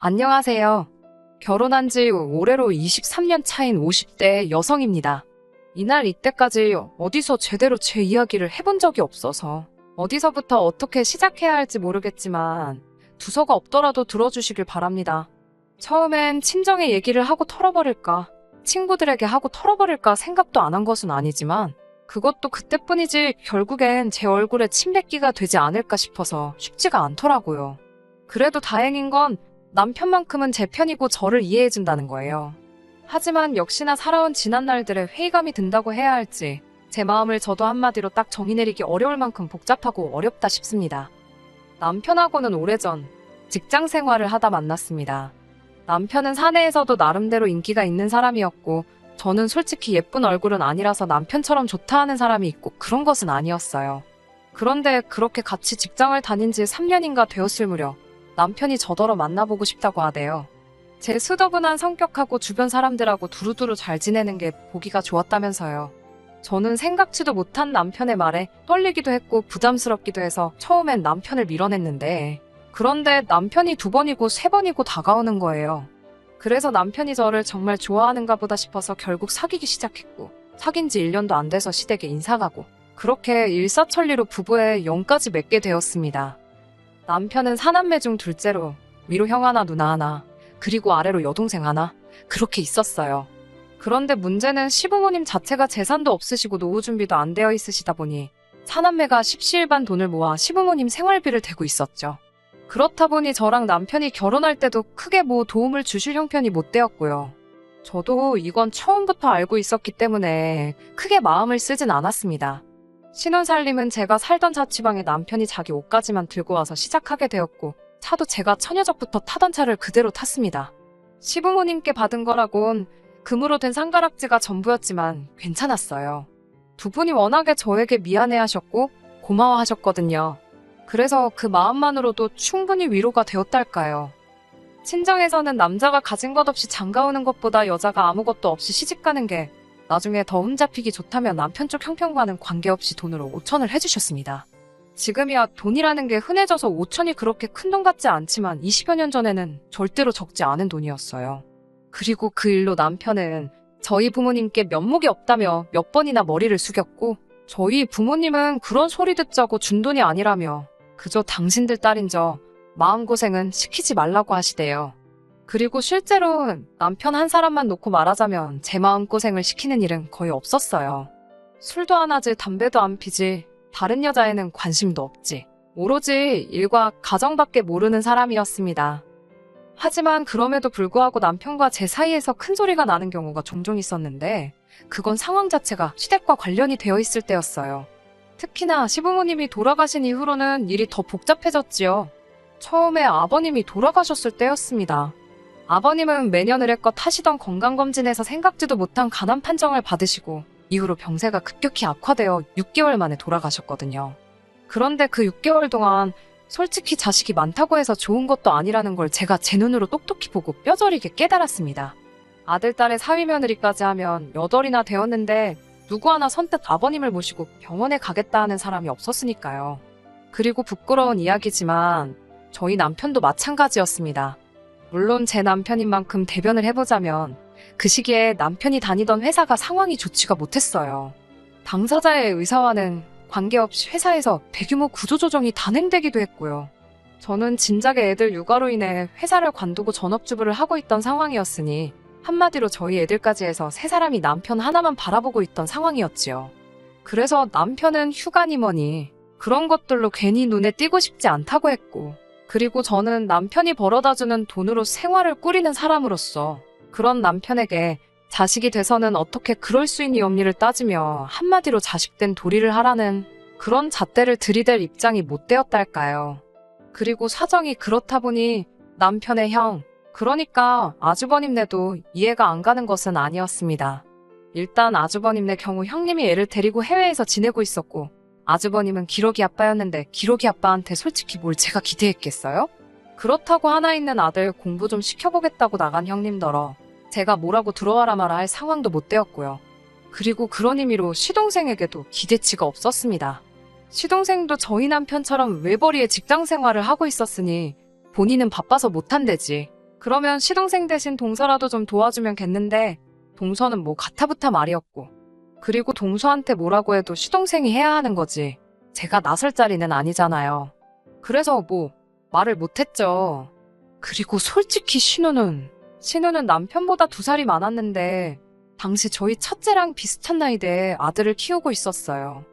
안녕하세요. 결혼한 지 올해로 23년 차인 50대 여성입니다. 이날 이때까지 어디서 제대로 제 이야기를 해본 적이 없어서 어디서부터 어떻게 시작해야 할지 모르겠지만 두서가 없더라도 들어주시길 바랍니다. 처음엔 친정에 얘기를 하고 털어버릴까, 친구들에게 하고 털어버릴까 생각도 안 한 것은 아니지만 그것도 그때뿐이지 결국엔 제 얼굴에 침 뱉기가 되지 않을까 싶어서 쉽지가 않더라고요. 그래도 다행인 건 남편만큼은 제 편이고 저를 이해해준다는 거예요. 하지만 역시나 살아온 지난날들에 회의감이 든다고 해야 할지 제 마음을 저도 한마디로 딱 정의 내리기 어려울 만큼 복잡하고 어렵다 싶습니다. 남편하고는 오래전 직장 생활을 하다 만났습니다. 남편은 사내에서도 나름대로 인기가 있는 사람이었고 저는 솔직히 예쁜 얼굴은 아니라서 남편처럼 좋다 하는 사람이 있고 그런 것은 아니었어요. 그런데 그렇게 같이 직장을 다닌 지 3년인가 되었을 무렵 남편이 저더러 만나보고 싶다고 하대요. 제 수더분한 성격하고 주변 사람들하고 두루두루 잘 지내는 게 보기가 좋았다면서요. 저는 생각지도 못한 남편의 말에 떨리기도 했고 부담스럽기도 해서 처음엔 남편을 밀어냈는데 그런데 남편이 2번이고 3번이고 다가오는 거예요. 그래서 남편이 저를 정말 좋아하는가 보다 싶어서 결국 사귀기 시작했고 사귄 지 1년도 안 돼서 시댁에 인사가고 그렇게 일사천리로 부부의 영까지 맺게 되었습니다. 남편은 4남매 중 둘째로 위로 형 하나 누나 하나 그리고 아래로 여동생 하나 그렇게 있었어요. 그런데 문제는 시부모님 자체가 재산도 없으시고 노후 준비도 안 되어 있으시다 보니 4남매가 십시일반 돈을 모아 시부모님 생활비를 대고 있었죠. 그렇다 보니 저랑 남편이 결혼할 때도 크게 도움을 주실 형편이 못 되었고요. 저도 이건 처음부터 알고 있었기 때문에 크게 마음을 쓰진 않았습니다. 신혼살림은 제가 살던 자취방에 남편이 자기 옷까지만 들고 와서 시작하게 되었고 차도 제가 처녀적부터 타던 차를 그대로 탔습니다. 시부모님께 받은 거라곤 금으로 된 상가락지가 전부였지만 괜찮았어요. 두 분이 워낙에 저에게 미안해하셨고 고마워하셨거든요. 그래서 그 마음만으로도 충분히 위로가 되었달까요. 친정에서는 남자가 가진 것 없이 장가오는 것보다 여자가 아무것도 없이 시집가는 게 나중에 더 흠잡히기 좋다며 남편 쪽 형편과는 관계없이 돈으로 5천을 해주셨습니다. 지금이야 돈이라는 게 흔해져서 5천이 그렇게 큰 돈 같지 않지만 20여 년 전에는 절대로 적지 않은 돈이었어요. 그리고 그 일로 남편은 저희 부모님께 면목이 없다며 몇 번이나 머리를 숙였고 저희 부모님은 그런 소리 듣자고 준 돈이 아니라며 그저 당신들 딸인 저 마음고생은 시키지 말라고 하시대요. 그리고 실제로 남편 한 사람만 놓고 말하자면 제 마음고생을 시키는 일은 거의 없었어요. 술도 안 하지 담배도 안 피지 다른 여자에는 관심도 없지 오로지 일과 가정밖에 모르는 사람이었습니다. 하지만 그럼에도 불구하고 남편과 제 사이에서 큰 소리가 나는 경우가 종종 있었는데 그건 상황 자체가 시댁과 관련이 되어 있을 때였어요. 특히나 시부모님이 돌아가신 이후로는 일이 더 복잡해졌지요. 처음에 아버님이 돌아가셨을 때였습니다. 아버님은 매년 의례껏 하시던 건강검진에서 생각지도 못한 간암 판정을 받으시고 이후로 병세가 급격히 악화되어 6개월 만에 돌아가셨거든요. 그런데 그 6개월 동안 솔직히 자식이 많다고 해서 좋은 것도 아니라는 걸 제가 제 눈으로 똑똑히 보고 뼈저리게 깨달았습니다. 아들, 딸의 사위 며느리까지 하면 8이나 되었는데 누구 하나 선뜻 아버님을 모시고 병원에 가겠다 하는 사람이 없었으니까요. 그리고 부끄러운 이야기지만 저희 남편도 마찬가지였습니다. 물론 제 남편인 만큼 대변을 해보자면 그 시기에 남편이 다니던 회사가 상황이 좋지가 못했어요. 당사자의 의사와는 관계없이 회사에서 대규모 구조조정이 단행되기도 했고요. 저는 진작에 애들 육아로 인해 회사를 관두고 전업주부를 하고 있던 상황이었으니 한마디로 저희 애들까지 해서 3사람이 남편 하나만 바라보고 있던 상황이었지요. 그래서 남편은 휴가니 뭐니 그런 것들로 괜히 눈에 띄고 싶지 않다고 했고 그리고 저는 남편이 벌어다주는 돈으로 생활을 꾸리는 사람으로서 그런 남편에게 자식이 돼서는 어떻게 그럴 수 있니 엄니를 따지며 한마디로 자식된 도리를 하라는 그런 잣대를 들이댈 입장이 못 되었달까요. 그리고 사정이 그렇다 보니 남편의 형, 그러니까 아주버님네도 이해가 안 가는 것은 아니었습니다. 일단 아주버님네 경우 형님이 애를 데리고 해외에서 지내고 있었고 아주버님은 기러기 아빠였는데 기러기 아빠한테 솔직히 뭘 제가 기대했겠어요? 그렇다고 하나 있는 아들 공부 좀 시켜보겠다고 나간 형님더러 제가 뭐라고 들어와라 마라 할 상황도 못 되었고요. 그리고 그런 의미로 시동생에게도 기대치가 없었습니다. 시동생도 저희 남편처럼 외벌이에 직장 생활을 하고 있었으니 본인은 바빠서 못한대지 그러면 시동생 대신 동서라도 좀 도와주면 겠는데 동서는 뭐 가타부타 말이었고 그리고 동서한테 뭐라고 해도 시동생이 해야 하는 거지 제가 나설 자리는 아니잖아요. 그래서 뭐 말을 못했죠. 그리고 솔직히 신우는 남편보다 2살이 많았는데 당시 저희 첫째랑 비슷한 나이대에 아들을 키우고 있었어요.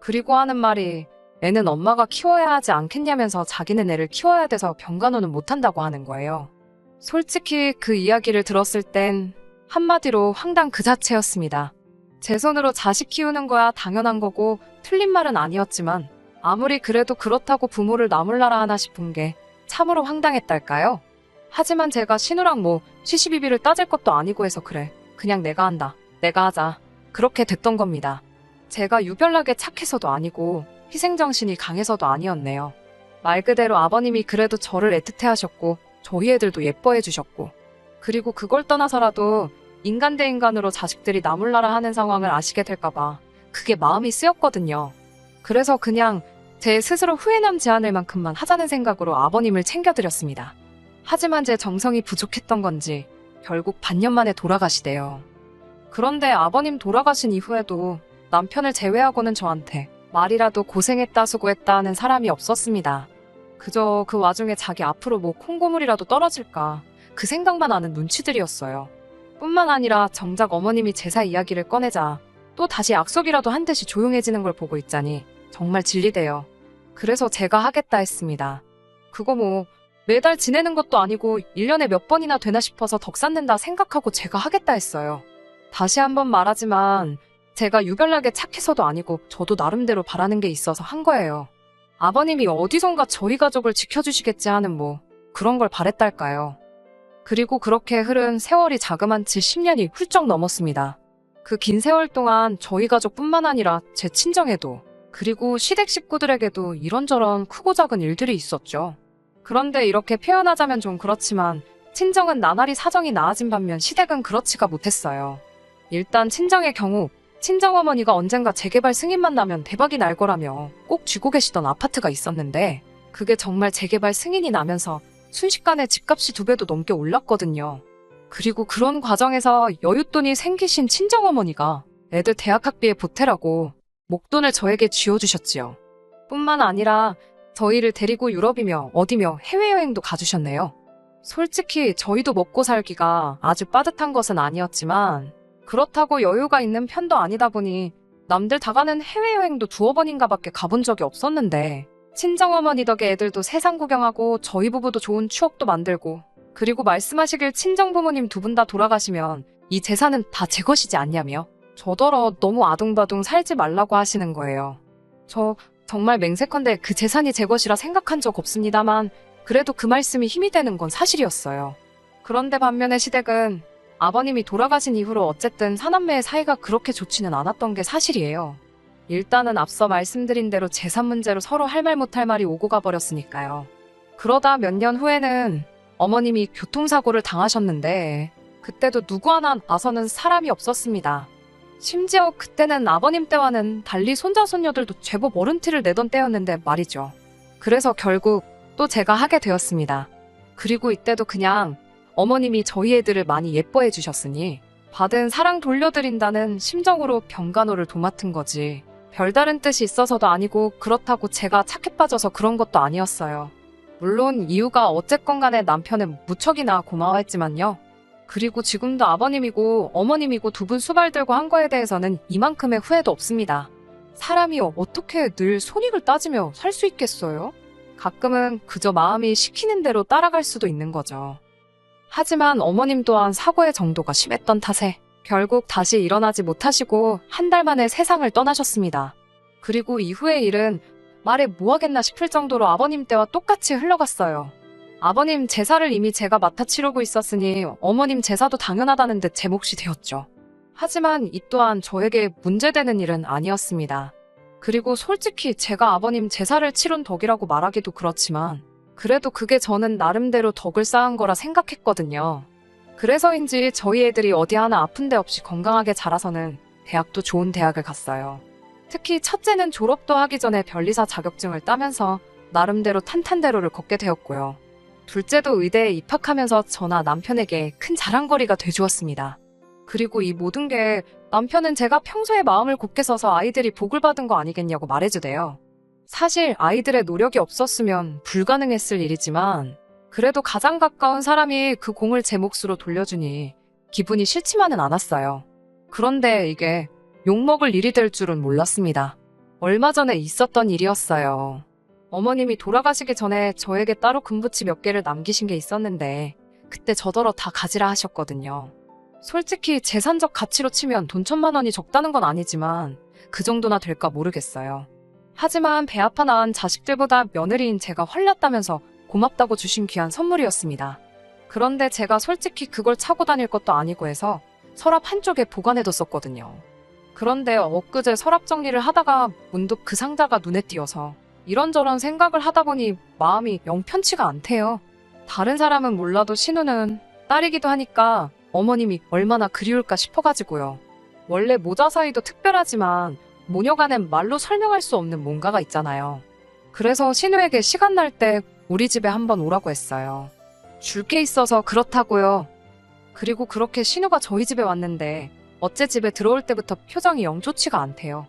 그리고 하는 말이 애는 엄마가 키워야 하지 않겠냐면서 자기는 애를 키워야 돼서 병간호는 못한다고 하는 거예요. 솔직히 그 이야기를 들었을 땐 한마디로 황당 그 자체였습니다. 제 손으로 자식 키우는 거야 당연한 거고 틀린 말은 아니었지만 아무리 그래도 그렇다고 부모를 나몰라라 하나 싶은 게 참으로 황당했달까요? 하지만 제가 신우랑 뭐 시시비비를 따질 것도 아니고 해서 그래. 그냥 내가 한다. 내가 하자. 그렇게 됐던 겁니다. 제가 유별나게 착해서도 아니고 희생정신이 강해서도 아니었네요. 말 그대로 아버님이 그래도 저를 애틋해 하셨고 저희 애들도 예뻐해 주셨고 그리고 그걸 떠나서라도 인간 대 인간으로 자식들이 나몰라라 하는 상황을 아시게 될까봐 그게 마음이 쓰였거든요. 그래서 그냥 제 스스로 후회남지 않을 만큼만 하자는 생각으로 아버님을 챙겨드렸습니다. 하지만 제 정성이 부족했던 건지 결국 반년 만에 돌아가시대요. 그런데 아버님 돌아가신 이후에도 남편을 제외하고는 저한테 말이라도 고생했다 수고했다 하는 사람이 없었습니다. 그저 그 와중에 자기 앞으로 뭐 콩고물이라도 떨어질까 그 생각만 하는 눈치들이었어요. 뿐만 아니라 정작 어머님이 제사 이야기를 꺼내자 또 다시 약속이라도 한 듯이 조용해지는 걸 보고 있자니 정말 질리대요. 그래서 제가 하겠다 했습니다. 그거 뭐 매달 지내는 것도 아니고 1년에 몇 번이나 되나 싶어서 덕 쌓는다 생각하고 제가 하겠다 했어요. 다시 한번 말하지만 제가 유별나게 착해서도 아니고 저도 나름대로 바라는 게 있어서 한 거예요. 아버님이 어디선가 저희 가족을 지켜주시겠지 하는 뭐 그런 걸 바랬달까요. 그리고 그렇게 흐른 세월이 자그만치 10년이 훌쩍 넘었습니다. 그 긴 세월 동안 저희 가족뿐만 아니라 제 친정에도 그리고 시댁 식구들에게도 이런저런 크고 작은 일들이 있었죠. 그런데 이렇게 표현하자면 좀 그렇지만 친정은 나날이 사정이 나아진 반면 시댁은 그렇지가 못했어요. 일단 친정의 경우 친정어머니가 언젠가 재개발 승인만 나면 대박이 날 거라며 꼭 쥐고 계시던 아파트가 있었는데 그게 정말 재개발 승인이 나면서 순식간에 집값이 2배도 넘게 올랐거든요. 그리고 그런 과정에서 여윳돈이 생기신 친정어머니가 애들 대학학비에 보태라고 목돈을 저에게 쥐어주셨지요. 뿐만 아니라 저희를 데리고 유럽이며 어디며 해외여행도 가주셨네요. 솔직히 저희도 먹고 살기가 아주 빠듯한 것은 아니었지만 그렇다고 여유가 있는 편도 아니다 보니 남들 다 가는 해외여행도 2번인가 밖에 가본 적이 없었는데 친정어머니 덕에 애들도 세상 구경하고 저희 부부도 좋은 추억도 만들고 그리고 말씀하시길 친정부모님 2분 다 돌아가시면 이 재산은 다 제 것이지 않냐며 저더러 너무 아둥바둥 살지 말라고 하시는 거예요. 저 정말 맹세컨대 그 재산이 제 것이라 생각한 적 없습니다만 그래도 그 말씀이 힘이 되는 건 사실이었어요. 그런데 반면에 시댁은 아버님이 돌아가신 이후로 어쨌든 사남매의 사이가 그렇게 좋지는 않았던 게 사실이에요. 일단은 앞서 말씀드린 대로 재산 문제로 서로 할 말 못할 말이 오고 가버렸으니까요. 그러다 몇 년 후에는 어머님이 교통사고를 당하셨는데 그때도 누구 하나 나서는 사람이 없었습니다. 심지어 그때는 아버님 때와는 달리 손자 손녀들도 제법 어른티를 내던 때였는데 말이죠. 그래서 결국 또 제가 하게 되었습니다. 그리고 이때도 그냥 어머님이 저희 애들을 많이 예뻐해 주셨으니 받은 사랑 돌려드린다는 심정으로 병간호를 도맡은 거지 별다른 뜻이 있어서도 아니고 그렇다고 제가 착해 빠져서 그런 것도 아니었어요. 물론 이유가 어쨌건 간에 남편은 무척이나 고마워했지만요. 그리고 지금도 아버님이고 어머님이고 2분 수발 들고 한 거에 대해서는 이만큼의 후회도 없습니다. 사람이 어떻게 늘 손익을 따지며 살 수 있겠어요? 가끔은 그저 마음이 시키는 대로 따라갈 수도 있는 거죠. 하지만 어머님 또한 사고의 정도가 심했던 탓에 결국 다시 일어나지 못하시고 한 달 만에 세상을 떠나셨습니다. 그리고 이후의 일은 말해 뭐하겠나 싶을 정도로 아버님 때와 똑같이 흘러갔어요. 아버님 제사를 이미 제가 맡아 치르고 있었으니 어머님 제사도 당연하다는 듯 제 몫이 되었죠. 하지만 이 또한 저에게 문제되는 일은 아니었습니다. 그리고 솔직히 제가 아버님 제사를 치른 덕이라고 말하기도 그렇지만 그래도 그게 저는 나름대로 덕을 쌓은 거라 생각했거든요. 그래서인지 저희 애들이 어디 하나 아픈 데 없이 건강하게 자라서는 대학도 좋은 대학을 갔어요. 특히 첫째는 졸업도 하기 전에 변리사 자격증을 따면서 나름대로 탄탄대로를 걷게 되었고요. 둘째도 의대에 입학하면서 저나 남편에게 큰 자랑거리가 돼주었습니다. 그리고 이 모든 게 남편은 제가 평소에 마음을 굳게 써서 아이들이 복을 받은 거 아니겠냐고 말해주대요. 사실 아이들의 노력이 없었으면 불가능했을 일이지만 그래도 가장 가까운 사람이 그 공을 제 몫으로 돌려주니 기분이 싫지만은 않았어요. 그런데 이게 욕먹을 일이 될 줄은 몰랐습니다. 얼마 전에 있었던 일이었어요. 어머님이 돌아가시기 전에 저에게 따로 금부치 몇 개를 남기신 게 있었는데 그때 저더러 다 가지라 하셨거든요. 솔직히 재산적 가치로 치면 돈 1,000만 원이 적다는 건 아니지만 그 정도나 될까 모르겠어요. 하지만 배 아파 낳은 자식들보다 며느리인 제가 헐렸다면서 고맙다고 주신 귀한 선물이었습니다. 그런데 제가 솔직히 그걸 차고 다닐 것도 아니고 해서 서랍 한쪽에 보관해뒀었거든요. 그런데 엊그제 서랍 정리를 하다가 문득 그 상자가 눈에 띄어서 이런저런 생각을 하다 보니 마음이 영 편치가 않대요. 다른 사람은 몰라도 신우는 딸이기도 하니까 어머님이 얼마나 그리울까 싶어가지고요. 원래 모자 사이도 특별하지만 모녀간엔 말로 설명할 수 없는 뭔가가 있잖아요. 그래서 신우에게 시간 날 때 우리 집에 한번 오라고 했어요. 줄 게 있어서 그렇다고요. 그리고 그렇게 신우가 저희 집에 왔는데 어째 집에 들어올 때부터 표정이 영 좋지가 않대요.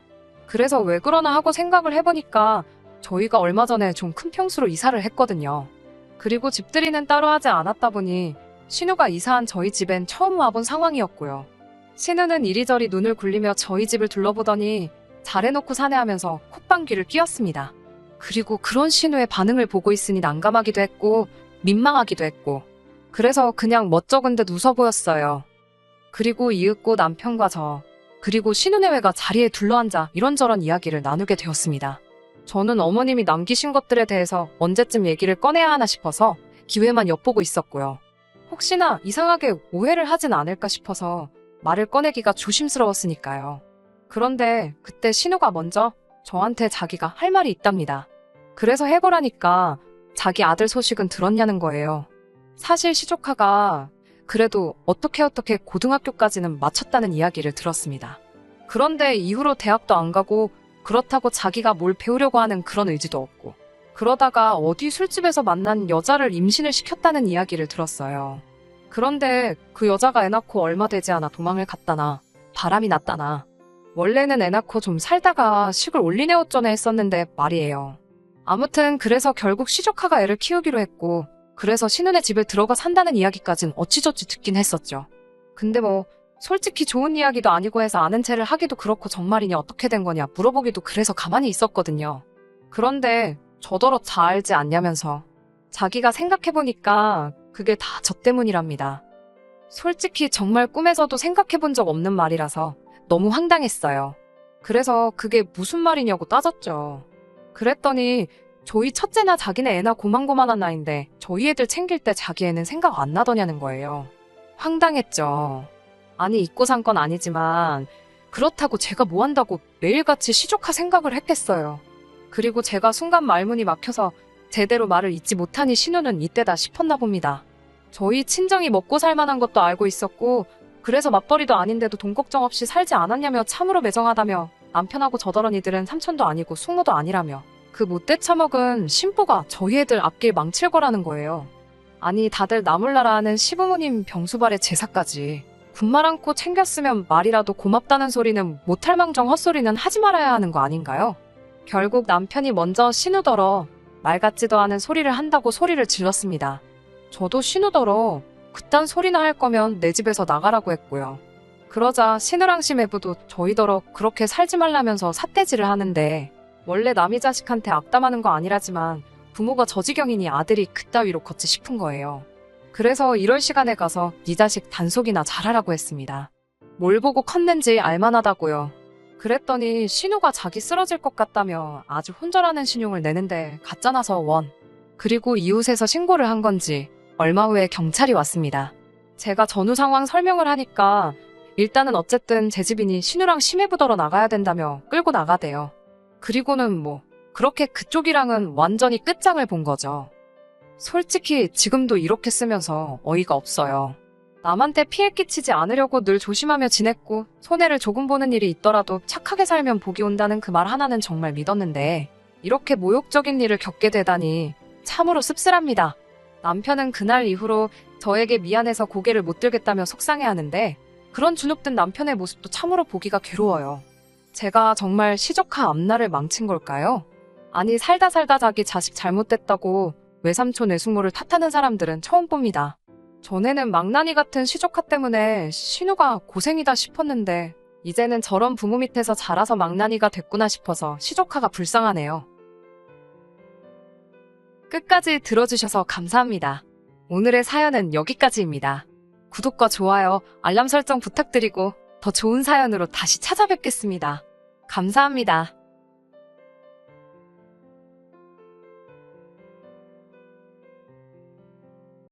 그래서 왜 그러나 하고 생각을 해보니까 저희가 얼마 전에 좀 큰 평수로 이사를 했거든요. 그리고 집들이는 따로 하지 않았다 보니 신우가 이사한 저희 집엔 처음 와본 상황이었고요. 신우는 이리저리 눈을 굴리며 저희 집을 둘러보더니 잘해놓고 사네 하면서 콧방귀를 뀌었습니다. 그리고 그런 신우의 반응을 보고 있으니 난감하기도 했고 민망하기도 했고 그래서 그냥 멋쩍은 듯 웃어 보였어요. 그리고 이윽고 남편과 저 그리고 신우네외가 자리에 둘러앉아 이런저런 이야기를 나누게 되었습니다. 저는 어머님이 남기신 것들에 대해서 언제쯤 얘기를 꺼내야 하나 싶어서 기회만 엿보고 있었고요. 혹시나 이상하게 오해를 하진 않을까 싶어서 말을 꺼내기가 조심스러웠으니까요. 그런데 그때 신우가 먼저 저한테 자기가 할 말이 있답니다. 그래서 해보라니까 자기 아들 소식은 들었냐는 거예요. 사실 시조카가 그래도 어떻게 고등학교까지는 마쳤다는 이야기를 들었습니다. 그런데 이후로 대학도 안 가고 그렇다고 자기가 뭘 배우려고 하는 그런 의지도 없고 그러다가 어디 술집에서 만난 여자를 임신을 시켰다는 이야기를 들었어요. 그런데 그 여자가 애 낳고 얼마 되지 않아 도망을 갔다나 바람이 났다나 원래는 애 낳고 좀 살다가 식을 올리네 어쩌네 했었는데 말이에요. 아무튼 그래서 결국 시조카가 애를 키우기로 했고 그래서 신우네 집에 들어가 산다는 이야기까진 어찌저찌 듣긴 했었죠. 근데 뭐 솔직히 좋은 이야기도 아니고 해서 아는 체를 하기도 그렇고 정말이니 어떻게 된 거냐 물어보기도 그래서 가만히 있었거든요. 그런데 저더러 다 알지 않냐면서 자기가 생각해보니까 그게 다 저 때문이랍니다. 솔직히 정말 꿈에서도 생각해본 적 없는 말이라서 너무 황당했어요. 그래서 그게 무슨 말이냐고 따졌죠. 그랬더니 저희 첫째나 자기네 애나 고만고만한 나이인데 저희 애들 챙길 때 자기 애는 생각 안 나더냐는 거예요. 황당했죠. 아니 잊고 산 건 아니지만 그렇다고 제가 뭐 한다고 매일같이 시조카 생각을 했겠어요. 그리고 제가 순간 말문이 막혀서 제대로 말을 잇지 못하니 신우는 이때다 싶었나 봅니다. 저희 친정이 먹고 살만한 것도 알고 있었고 그래서 맞벌이도 아닌데도 돈 걱정 없이 살지 않았냐며 참으로 매정하다며 남편하고 저더러니들은 삼촌도 아니고 숙모도 아니라며 그 못돼 처먹은 신부가 저희 애들 앞길 망칠 거라는 거예요. 아니 다들 나몰라라 하는 시부모님 병수발에 제사까지 군말 않고 챙겼으면 말이라도 고맙다는 소리는 못할 망정 헛소리는 하지 말아야 하는 거 아닌가요? 결국 남편이 먼저 신우더러 말 같지도 않은 소리를 한다고 소리를 질렀습니다. 저도 신우더러 그딴 소리나 할 거면 내 집에서 나가라고 했고요. 그러자 신우랑 시매부도 저희더러 그렇게 살지 말라면서 삿대질을 하는데 원래 남이 자식한테 악담하는 거 아니라지만 부모가 저 지경이니 아들이 그따위로 걷지 싶은 거예요. 그래서 이럴 시간에 가서 네 자식 단속이나 잘하라고 했습니다. 뭘 보고 컸는지 알만하다고요. 그랬더니 신우가 자기 쓰러질 것 같다며 아주 혼절하는 신용을 내는데 가짜나서 원. 그리고 이웃에서 신고를 한 건지 얼마 후에 경찰이 왔습니다. 제가 전후 상황 설명을 하니까 일단은 어쨌든 제 집이니 신우랑 시매부더러 나가야 된다며 끌고 나가대요. 그리고는 뭐 그렇게 그쪽이랑은 완전히 끝장을 본 거죠. 솔직히 지금도 이렇게 쓰면서 어이가 없어요. 남한테 피해 끼치지 않으려고 늘 조심하며 지냈고 손해를 조금 보는 일이 있더라도 착하게 살면 복이 온다는 그 말 하나는 정말 믿었는데 이렇게 모욕적인 일을 겪게 되다니 참으로 씁쓸합니다. 남편은 그날 이후로 저에게 미안해서 고개를 못 들겠다며 속상해하는데 그런 주눅든 남편의 모습도 참으로 보기가 괴로워요. 제가 정말 시조카 앞날을 망친 걸까요? 아니 살다 자기 자식 잘못됐다고 외삼촌 외숙모를 탓하는 사람들은 처음 봅니다. 전에는 망나니 같은 시조카 때문에 신우가 고생이다 싶었는데 이제는 저런 부모 밑에서 자라서 망나니가 됐구나 싶어서 시조카가 불쌍하네요. 끝까지 들어주셔서 감사합니다. 오늘의 사연은 여기까지입니다. 구독과 좋아요, 알람 설정 부탁드리고 더 좋은 사연으로 다시 찾아뵙겠습니다. 감사합니다.